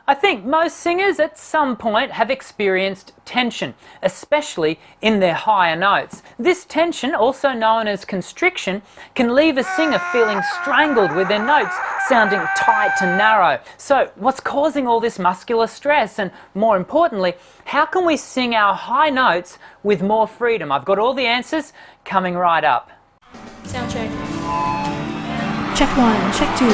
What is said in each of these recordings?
I think most singers at some point have experienced tension, especially in their higher notes. This tension, also known as constriction, can leave a singer feeling strangled with their notes sounding tight and narrow. So what's causing all this muscular stress, and more importantly, how can we sing our high notes with more freedom? I've got all the answers coming right up. Sound check. Check 1, check 2.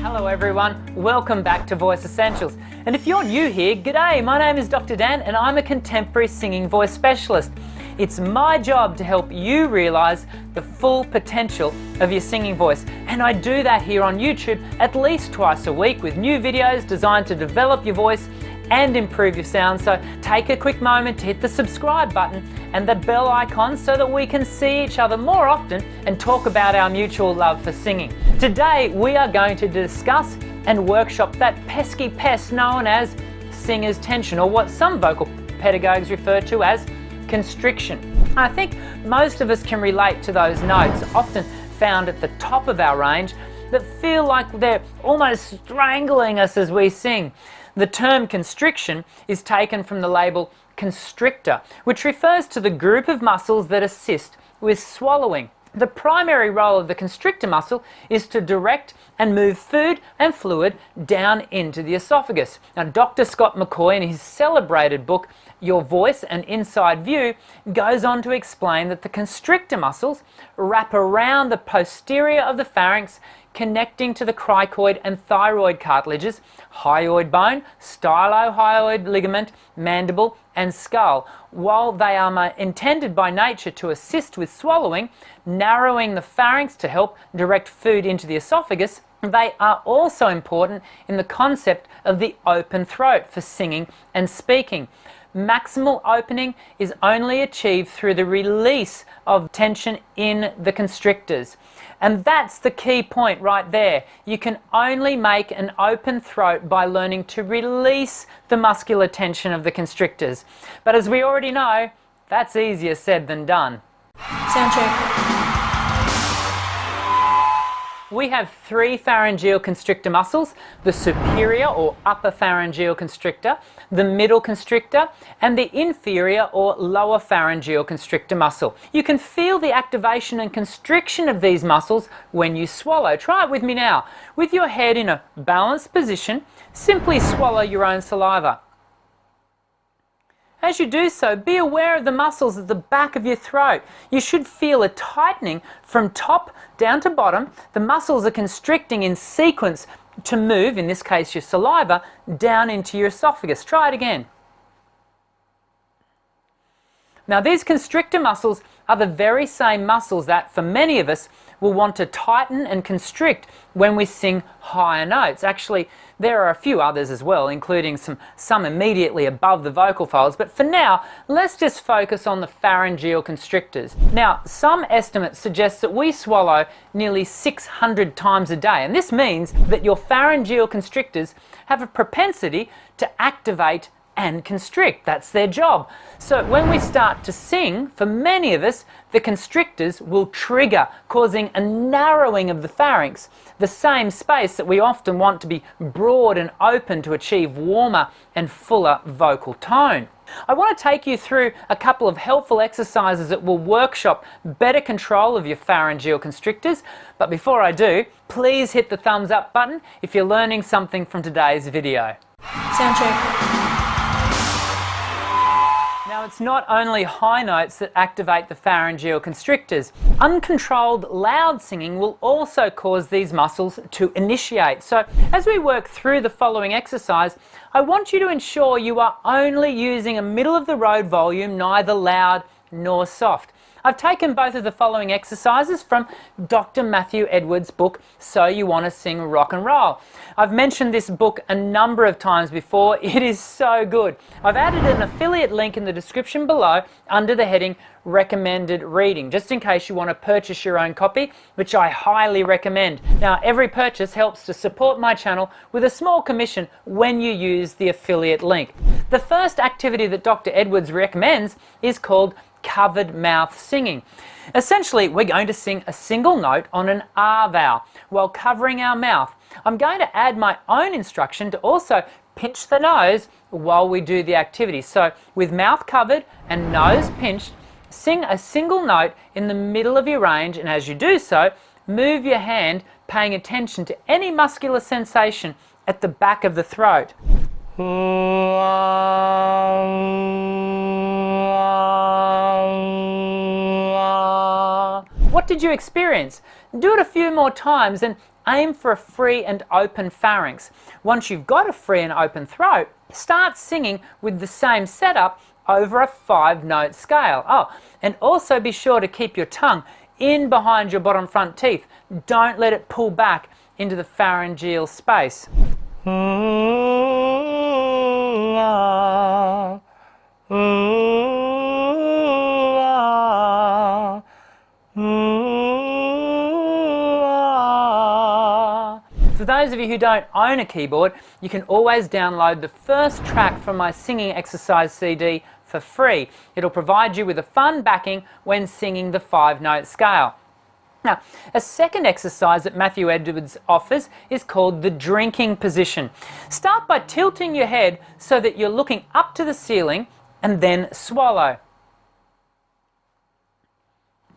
Hello everyone, welcome back to Voice Essentials. And if you're new here, g'day, my name is Dr. Dan and I'm a contemporary singing voice specialist. It's my job to help you realise the full potential of your singing voice. And I do that here on YouTube at least twice a week with new videos designed to develop your voice and improve your sound. So take a quick moment to hit the subscribe button and the bell icon so that we can see each other more often and talk about our mutual love for singing. Today we are going to discuss and workshop that pesky pest known as singer's tension, or what some vocal pedagogues refer to as constriction. I think most of us can relate to those notes, often found at the top of our range, that feel like they're almost strangling us as we sing. The term constriction is taken from the label constrictor, which refers to the group of muscles that assist with swallowing. The primary role of the constrictor muscle is to direct and move food and fluid down into the esophagus. Now, Dr. Scott McCoy, in his celebrated book, Your Voice, An Inside View, goes on to explain that the constrictor muscles wrap around the posterior of the pharynx, connecting to the cricoid and thyroid cartilages, hyoid bone, stylohyoid ligament, mandible, and skull. While they are intended by nature to assist with swallowing, narrowing the pharynx to help direct food into the esophagus, they are also important in the concept of the open throat for singing and speaking. Maximal opening is only achieved through the release of tension in the constrictors. And that's the key point right there. You can only make an open throat by learning to release the muscular tension of the constrictors. But as we already know, that's easier said than done. Sound check. We have three pharyngeal constrictor muscles: the superior or upper pharyngeal constrictor, the middle constrictor, and the inferior or lower pharyngeal constrictor muscle. You can feel the activation and constriction of these muscles when you swallow. Try it with me now. With your head in a balanced position, simply swallow your own saliva. As you do so, be aware of the muscles at the back of your throat. You should feel a tightening from top down to bottom. The muscles are constricting in sequence to move, in this case your saliva, down into your esophagus. Try it again. Now, these constrictor muscles are the very same muscles that, for many of us, will want to tighten and constrict when we sing higher notes. Actually, there are a few others as well, including some immediately above the vocal folds, but for now, let's just focus on the pharyngeal constrictors. Now, some estimates suggest that we swallow nearly 600 times a day, and this means that your pharyngeal constrictors have a propensity to activate and constrict. That's their job. So when we start to sing, for many of us, the constrictors will trigger, causing a narrowing of the pharynx, the same space that we often want to be broad and open to achieve warmer and fuller vocal tone. I want to take you through a couple of helpful exercises that will workshop better control of your pharyngeal constrictors. But before I do, please hit the thumbs up button if you're learning something from today's video. Sound check. Now, it's not only high notes that activate the pharyngeal constrictors. Uncontrolled loud singing will also cause these muscles to initiate. So as we work through the following exercise, I want you to ensure you are only using a middle of the road volume, neither loud nor soft. I've taken both of the following exercises from Dr. Matthew Edwards' book, So You Want to Sing Rock and Roll. I've mentioned this book a number of times before. It is so good. I've added an affiliate link in the description below under the heading Recommended Reading, just in case you want to purchase your own copy, which I highly recommend. Now, every purchase helps to support my channel with a small commission when you use the affiliate link. The first activity that Dr. Edwards recommends is called covered mouth singing. Essentially, we're going to sing a single note on an R vowel while covering our mouth. I'm going to add my own instruction to also pinch the nose while we do the activity. So with mouth covered and nose pinched, sing a single note in the middle of your range, and as you do so, move your hand paying attention to any muscular sensation at the back of the throat. What did you experience? Do it a few more times and aim for a free and open pharynx. Once you've got a free and open throat, start singing with the same setup over a 5-note scale. Oh, and also be sure to keep your tongue in behind your bottom front teeth. Don't let it pull back into the pharyngeal space. For those of you who don't own a keyboard, you can always download the first track from my singing exercise CD for free. It'll provide you with a fun backing when singing the 5-note scale. Now, a second exercise that Matthew Edwards offers is called the drinking position. Start by tilting your head so that you're looking up to the ceiling and then swallow.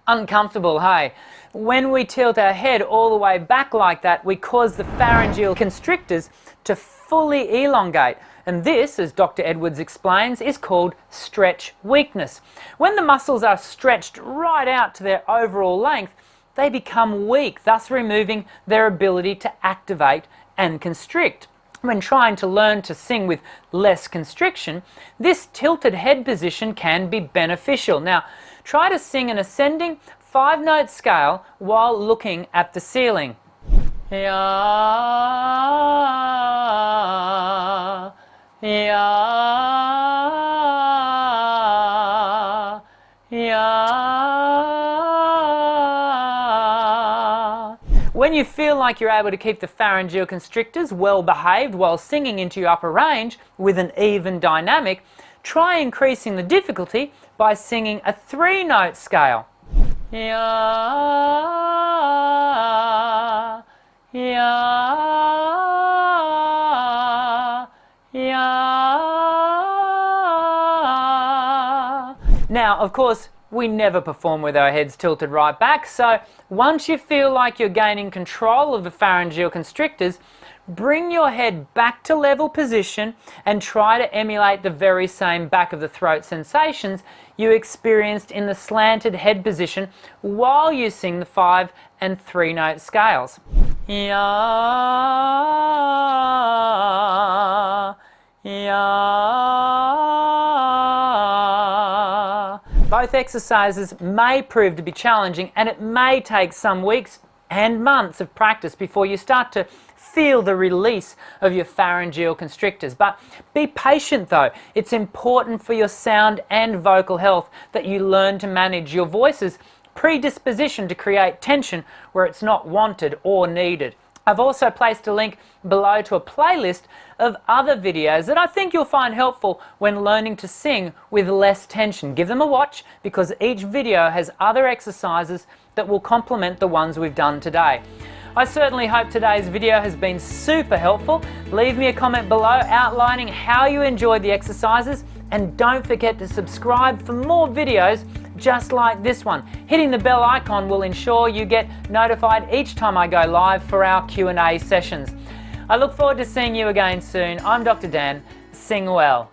Uncomfortable, hey? When we tilt our head all the way back like that, we cause the pharyngeal constrictors to fully elongate. And this, as Dr. Edwards explains, is called stretch weakness. When the muscles are stretched right out to their overall length, they become weak, thus removing their ability to activate and constrict. When trying to learn to sing with less constriction, this tilted head position can be beneficial. Now, try to sing an ascending 5-note scale while looking at the ceiling. Ya, ya, ya. When you feel like you're able to keep the pharyngeal constrictors well behaved while singing into your upper range with an even dynamic, try increasing the difficulty by singing a 3-note scale. Ya, ya, ya. Now, of course, we never perform with our heads tilted right back, so once you feel like you're gaining control of the pharyngeal constrictors, bring your head back to level position and try to emulate the very same back of the throat sensations you experienced in the slanted head position while you sing the 5 and 3-note scales. Ya, ya. Both exercises may prove to be challenging, and it may take some weeks and months of practice before you start to feel the release of your pharyngeal constrictors. But be patient though. It's important for your sound and vocal health that you learn to manage your voice's predisposition to create tension where it's not wanted or needed. I've also placed a link below to a playlist of other videos that I think you'll find helpful when learning to sing with less tension. Give them a watch because each video has other exercises that will complement the ones we've done today. I certainly hope today's video has been super helpful. Leave me a comment below outlining how you enjoyed the exercises, and don't forget to subscribe for more videos just like this one. Hitting the bell icon will ensure you get notified each time I go live for our Q&A sessions. I look forward to seeing you again soon. I'm Dr. Dan. Sing well.